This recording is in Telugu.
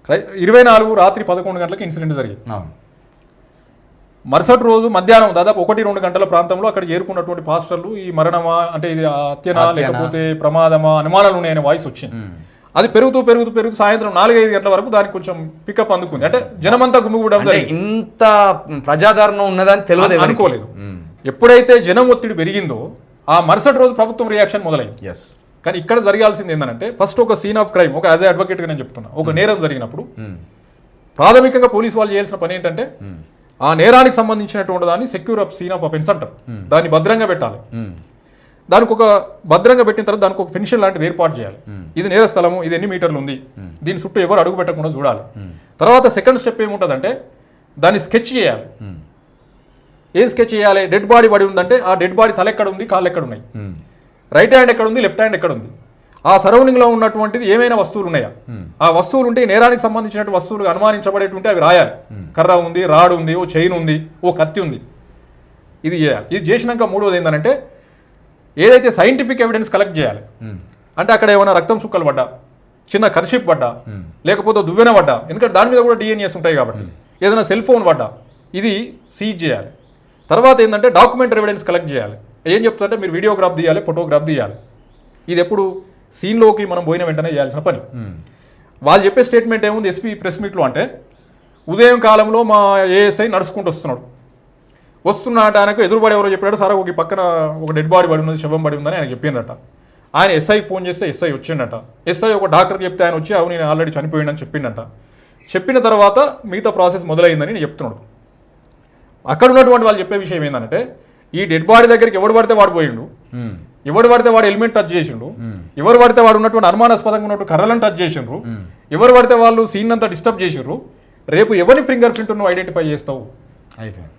24 రాత్రి 11 గంటలకు ఇన్సిడెంట్ జరిగింది. మరుసటి రోజు మధ్యాహ్నం దాదాపు 1-2 గంటల ప్రాంతంలో అక్కడ చేరుకున్నటువంటి పాస్టర్లు ఈ మరణమా అంటే ఇది హత్యనా లేకపోతే ప్రమాదమా అనుమానాలు ఉన్నాయనే వాయిస్ వచ్చింది. అది పెరుగుతూ సాయంత్రం 4-5 గంటల వరకు దానికి కొంచెం పికప్ అందుకుంది. అంటే జనమంతా గుమిగూడడం ఇంత ప్రజాదరణ ఉన్నదని తెలియదు అనుకోలేదు. ఎప్పుడైతే జనం ఒత్తిడి పెరిగిందో ఆ మరుసటి రోజు ప్రభుత్వం రియాక్షన్ మొదలైంది. కానీ ఇక్కడ జరగాల్సింది ఏంటంటే ఫస్ట్ ఒక సీన్ ఆఫ్ క్రైమ్, ఒక యాజ్ ఏ అడ్వకేట్గా నేను చెప్తున్నా, ఒక నేరం జరిగినప్పుడు ప్రాథమికంగా పోలీసు వాళ్ళు చేయాల్సిన పని ఏంటంటే ఆ నేరానికి సంబంధించినటువంటి దాన్ని secure of scene of offence అంటారు, దాన్ని భద్రంగా పెట్టాలి. దానికి ఒక భద్రంగా పెట్టిన తర్వాత దానికి ఒక ఫెన్షన్ లాంటిది ఏర్పాటు చేయాలి. ఇది నేర స్థలము, ఇది ఎన్ని మీటర్లు ఉంది, దీని చుట్టూ ఎవరు అడుగు పెట్టకుండా చూడాలి. తర్వాత సెకండ్ స్టెప్ ఏముంటుందంటే దాన్ని స్కెచ్ చేయాలి. ఏం స్కెచ్ చేయాలి? డెడ్ బాడీ పడి ఉందంటే ఆ డెడ్ బాడీ తల ఎక్కడ ఉంది, కాళ్ళు ఎక్కడ ఉన్నాయి, రైట్ హ్యాండ్ ఎక్కడ ఉంది, లెఫ్ట్ హ్యాండ్ ఎక్కడ ఉంది, ఆ సరౌండింగ్లో ఉన్నటువంటిది ఏమైనా వస్తువులు ఉన్నాయా, ఆ వస్తువులు ఉంటే నేరానికి సంబంధించిన వస్తువులు అనుమానించబడేటువంటి అవి రాయాలి. కర్ర ఉంది, రాడు ఉంది, ఓ చైన్ ఉంది, ఓ కత్తి ఉంది, ఇది చేయాలి. ఇది చేసినాక మూడోది ఏంటంటే ఏదైతే సైంటిఫిక్ ఎవిడెన్స్ కలెక్ట్ చేయాలి. అంటే అక్కడ ఏమైనా రక్తం చుక్కలు పడ్డా, చిన్న కర్షిప్ పడ్డా, లేకపోతే దువ్వెన పడ్డా, ఎందుకంటే దాని మీద కూడా డిఎన్ఏస్ ఉంటాయి కాబట్టి, ఏదైనా సెల్ ఫోన్ పడ్డా ఇది సీజ్ చేయాలి. తర్వాత ఏంటంటే డాక్యుమెంటరీ ఎవిడెన్స్ కలెక్ట్ చేయాలి. ఏం చెప్తుంటే మీరు వీడియోగ్రాఫ్ తీయాలి, ఫోటోగ్రాఫ్ తీయాలి. ఇది ఎప్పుడు సీన్లోకి మనం పోయిన వెంటనే చేయాల్సిన పని. వాళ్ళు చెప్పే స్టేట్మెంట్ ఏముంది ఎస్పీ ప్రెస్ మీట్లో అంటే, ఉదయం కాలంలో మా ఏఎస్ఐ నడుచుకుంటూ వస్తున్నాట ఆయనకు ఎదురుబడి ఎవరో చెప్పాడు, సార్ ఒక పక్కన ఒక డెడ్ బాడీ పడి ఉన్నది, శవం పడి ఉందని ఆయన చెప్పినట. ఆయన ఎస్ఐకి ఫోన్ చేస్తే ఎస్ఐ వచ్చిండట. ఎస్ఐ ఒక డాక్టర్కి చెప్తే ఆయన వచ్చి అవును నేను ఆల్రెడీ చనిపోయిందని చెప్పిండట. చెప్పిన తర్వాత మిగతా ప్రాసెస్ మొదలైందని నేను చెప్తున్నాడు. అక్కడ ఉన్నటువంటి వాళ్ళు చెప్పే విషయం ఏంటంటే ఈ డెడ్ బాడీ దగ్గరికి ఎవడు పడితే వాడు పోయిండు, ఎవడు పడితే వాడు హెల్మెట్ టచ్ చేసిండు, ఎవరు పడితే వాడు ఉన్నటువంటి అనుమానాస్పదంగా ఉన్నటువంటి కర్రలను టచ్ చేసిండ్రు, ఎవరు పడితే వాళ్ళు సీన్ అంతా డిస్టర్బ్ చేసిండ్రు. రేపు ఎవరి ఫింగర్ ప్రింట్ నువ్వు ఐడెంటిఫై చేస్తావు? అయిపోయింది.